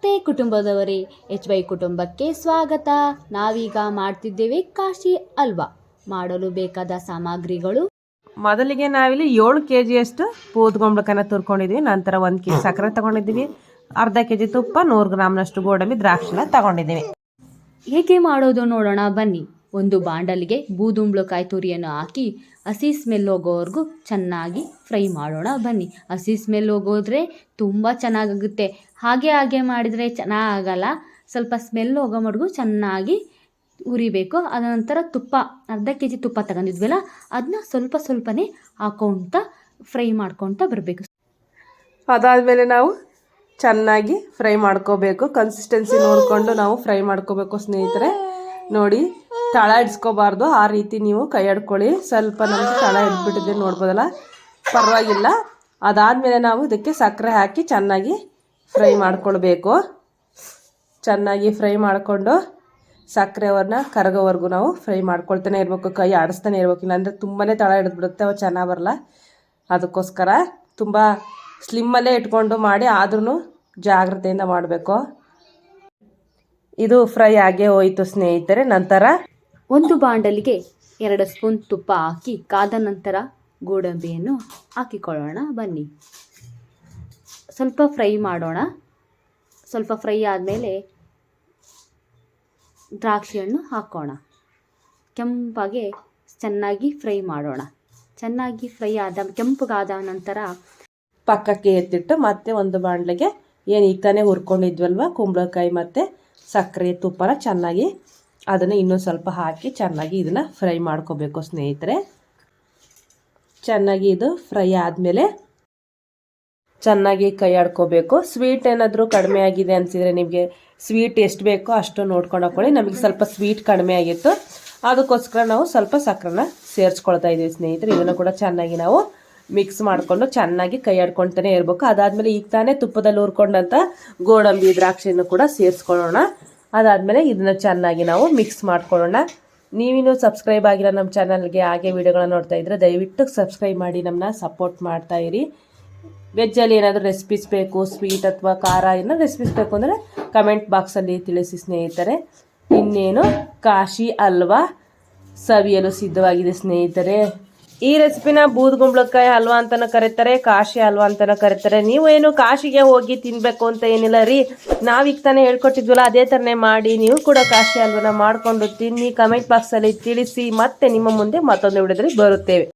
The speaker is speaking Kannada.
ನಮಸ್ತೆ ಕುಟುಂಬದವರೇ, HY ಕುಟುಂಬಕ್ಕೆ ಸ್ವಾಗತ. ನಾವೀಗ ಮಾಡ್ತಿದ್ದೇವೆ ಕಾಶಿ ಹಲ್ವಾ. ಮಾಡಲು ಬೇಕಾದ ಸಾಮಗ್ರಿಗಳು: ಮೊದಲಿಗೆ ನಾವಿಲ್ಲಿ 7 kg ಬೂದ್ಗುಂಬಳಕಾಯಿನ ತುರ್ಕೊಂಡಿದ್ವಿ. ನಂತರ 1 kg ಸಕ್ಕರೆ ತಗೊಂಡಿದ್ದೀವಿ, ಅರ್ಧ kg ತುಪ್ಪ, 100 ಗ್ರಾಮ್ನಷ್ಟು ಗೋಡಂಬಿ ದ್ರಾಕ್ಷಿನ ತಗೊಂಡಿದ್ದೀವಿ. ಹೇಗೆ ಮಾಡೋದು ನೋಡೋಣ ಬನ್ನಿ. ಒಂದು ಬಾಂಡಲಿಗೆ ಬೂದುಂಬಳಕಾಯಿ ತುರಿಯನ್ನು ಹಾಕಿ ಹಸಿ ಸ್ಮೆಲ್ ಹೋಗೋವರೆಗೂ ಚೆನ್ನಾಗಿ ಫ್ರೈ ಮಾಡೋಣ ಬನ್ನಿ. ಹಸಿ ಸ್ಮೆಲ್ ಹೋಗೋದ್ರೆ ತುಂಬ ಚೆನ್ನಾಗಾಗುತ್ತೆ. ಹಾಗೆ ಮಾಡಿದರೆ ಚೆನ್ನಾಗಲ್ಲ. ಸ್ವಲ್ಪ ಸ್ಮೆಲ್ ಹೋಗೋವರೆಗೂ ಚೆನ್ನಾಗಿ ಉರಿಬೇಕು. ಅದ ನಂತರ ತುಪ್ಪ, ಅರ್ಧ kg ತುಪ್ಪ ತಗೊಂಡಿದ್ವಲ್ಲ ಅದನ್ನ ಸ್ವಲ್ಪನೇ ಹಾಕೊತ ಫ್ರೈ ಮಾಡ್ಕೊತ ಬರಬೇಕು. ಅದಾದಮೇಲೆ ನಾವು ಚೆನ್ನಾಗಿ ಫ್ರೈ ಮಾಡ್ಕೋಬೇಕು. ಕನ್ಸಿಸ್ಟೆನ್ಸಿ ನೋಡಿಕೊಂಡು ನಾವು ಫ್ರೈ ಮಾಡ್ಕೋಬೇಕು ಸ್ನೇಹಿತರೆ. ನೋಡಿ, ತಳ ಇಡ್ಸ್ಕೋಬಾರ್ದು, ಆ ರೀತಿ ನೀವು ಕೈ ಆಡ್ಕೊಳ್ಳಿ. ಸ್ವಲ್ಪ ನಮಗೆ ತಳ ಹಿಡ್ಬಿಟ್ಟಿದೆ ನೋಡ್ಬೋದಲ್ಲ, ಪರವಾಗಿಲ್ಲ. ಅದಾದಮೇಲೆ ನಾವು ಇದಕ್ಕೆ ಸಕ್ಕರೆ ಹಾಕಿ ಚೆನ್ನಾಗಿ ಫ್ರೈ ಮಾಡ್ಕೊಳ್ಬೇಕು. ಚೆನ್ನಾಗಿ ಫ್ರೈ ಮಾಡಿಕೊಂಡು ಸಕ್ಕರೆವನ್ನ ಕರಗೋವರೆಗೂ ನಾವು ಫ್ರೈ ಮಾಡ್ಕೊಳ್ತಾನೆ ಇರಬೇಕು, ಕೈ ಆಡಿಸ್ತಾನೆ ಇರಬೇಕು. ಇಲ್ಲಾಂದರೆ ತುಂಬಾ ತಳ ಹಿಡಿದ್ಬಿಡುತ್ತೆ, ಅವು ಚೆನ್ನಾಗಿ ಬರಲ್ಲ. ಅದಕ್ಕೋಸ್ಕರ ತುಂಬ ಸ್ಲಿಮ್ಮಲ್ಲೇ ಇಟ್ಕೊಂಡು ಮಾಡಿ, ಆದ್ರೂ ಜಾಗ್ರತೆಯಿಂದ ಮಾಡಬೇಕು. ಇದು ಫ್ರೈ ಆಗೇ ಹೋಯಿತು ಸ್ನೇಹಿತರೆ. ನಂತರ ಒಂದು ಬಾಂಡಲಿಗೆ 2 ಸ್ಪೂನ್ ತುಪ್ಪ ಹಾಕಿ ಕಾದ ನಂತರ ಗೋಡಂಬಿಯನ್ನು ಹಾಕಿಕೊಳ್ಳೋಣ ಬನ್ನಿ. ಸ್ವಲ್ಪ ಫ್ರೈ ಮಾಡೋಣ. ಸ್ವಲ್ಪ ಫ್ರೈ ಆದಮೇಲೆ ದ್ರಾಕ್ಷಿಯನ್ನು ಹಾಕೋಣ. ಕೆಂಪಾಗೆ ಚೆನ್ನಾಗಿ ಫ್ರೈ ಮಾಡೋಣ. ಚೆನ್ನಾಗಿ ಫ್ರೈ ಕೆಂಪಗಾದ ನಂತರ ಪಕ್ಕಕ್ಕೆ ಎತ್ತಿಟ್ಟು ಮತ್ತೆ ಒಂದು ಬಾಣಲೆಗೆ ಏನು ಈಗ ತಾನೇ ಹುರ್ಕೊಂಡಿದ್ವಲ್ವ ಕುಂಬಳಕಾಯಿ ಮತ್ತು ಸಕ್ಕರೆ ತುಪ್ಪನ ಚೆನ್ನಾಗಿ ಅದನ್ನು ಇನ್ನೂ ಸ್ವಲ್ಪ ಹಾಕಿ ಚೆನ್ನಾಗಿ ಇದನ್ನು ಫ್ರೈ ಮಾಡ್ಕೋಬೇಕು ಸ್ನೇಹಿತರೆ. ಚೆನ್ನಾಗಿ ಇದು ಫ್ರೈ ಆದಮೇಲೆ ಚೆನ್ನಾಗಿ ಕೈ ಆಡ್ಕೋಬೇಕು. ಸ್ವೀಟ್ ಏನಾದರೂ ಕಡಿಮೆ ಆಗಿದೆ ಅನಿಸಿದರೆ, ನಿಮಗೆ ಸ್ವೀಟ್ ಎಷ್ಟು ಬೇಕೋ ಅಷ್ಟು ನೋಡ್ಕೊಂಡು ಹಾಕೊಳ್ಳಿ. ನಮಗೆ ಸ್ವಲ್ಪ ಸ್ವೀಟ್ ಕಡಿಮೆ ಆಗಿತ್ತು, ಅದಕ್ಕೋಸ್ಕರ ನಾವು ಸ್ವಲ್ಪ ಸಕ್ಕರೆನ ಸೇರಿಸ್ಕೊಳ್ತಾ ಇದ್ದೀವಿ ಸ್ನೇಹಿತರೆ. ಇದನ್ನು ಕೂಡ ಚೆನ್ನಾಗಿ ನಾವು ಮಿಕ್ಸ್ ಮಾಡಿಕೊಂಡು ಚೆನ್ನಾಗಿ ಕೈ ಆಡ್ಕೊಳ್ತಾನೆ ಇರಬೇಕು. ಅದಾದಮೇಲೆ ಈಗ ತಾನೇ ತುಪ್ಪದಲ್ಲಿ ಹುರ್ಕೊಂಡಂಥ ಗೋಡಂಬಿ ದ್ರಾಕ್ಷಿಯನ್ನು ಕೂಡ ಸೇರಿಸ್ಕೊಳ್ಳೋಣ. ಅದಾದಮೇಲೆ ಇದನ್ನು ಚೆನ್ನಾಗಿ ನಾವು ಮಿಕ್ಸ್ ಮಾಡ್ಕೊಳ್ಳೋಣ. ನೀವಿನ್ನೂ ಸಬ್ಸ್ಕ್ರೈಬ್ ಆಗಿಲ್ಲ ನಮ್ಮ ಚಾನಲ್ಗೆ, ಹಾಗೆ ವಿಡಿಯೋಗಳನ್ನ ನೋಡ್ತಾ ಇದ್ದರೆ ದಯವಿಟ್ಟು ಸಬ್ಸ್ಕ್ರೈಬ್ ಮಾಡಿ ನಮ್ಮನ್ನ ಸಪೋರ್ಟ್ ಮಾಡ್ತಾ ಇರಿ. ವೆಜ್ಜಲ್ಲಿ ಏನಾದರೂ ರೆಸಿಪೀಸ್ ಬೇಕು, ಸ್ವೀಟ್ ಅಥವಾ ಖಾರ ಏನಾದರೂ ರೆಸಿಪೀಸ್ ಬೇಕು ಅಂದರೆ ಕಮೆಂಟ್ ಬಾಕ್ಸಲ್ಲಿ ತಿಳಿಸಿ ಸ್ನೇಹಿತರೆ. ಇನ್ನೇನು ಕಾಶಿ ಹಲ್ವಾ ಸವಿಯಲು ಸಿದ್ಧವಾಗಿದೆ ಸ್ನೇಹಿತರೆ. ಈ ರೆಸಿಪಿನ ಬೂದುಗುಂಬಳಕಾಯಿ ಹಲ್ವಾ ಅಂತಲೂ ಕರೀತಾರೆ, ಕಾಶಿ ಹಲ್ವಾ ಅಂತಲೂ ಕರೀತಾರೆ. ನೀವು ಏನು ಕಾಶಿಗೆ ಹೋಗಿ ತಿನ್ನಬೇಕು ಅಂತ ಏನಿಲ್ಲ ರೀ, ನಾವೀಗ ತಾನೇ ಹೇಳ್ಕೊಟ್ಟಿದ್ವಲ್ಲ ಅದೇ ಥರನೇ ಮಾಡಿ ನೀವು ಕೂಡ ಕಾಶಿ ಹಲ್ವನ ಮಾಡಿಕೊಂಡು ತಿನ್ನಿ. ಕಮೆಂಟ್ ಬಾಕ್ಸಲ್ಲಿ ತಿಳಿಸಿ. ಮತ್ತೆ ನಿಮ್ಮ ಮುಂದೆ ಮತ್ತೊಂದು ವಿಡಿಯೋದಲ್ಲಿ ಬರುತ್ತೇವೆ.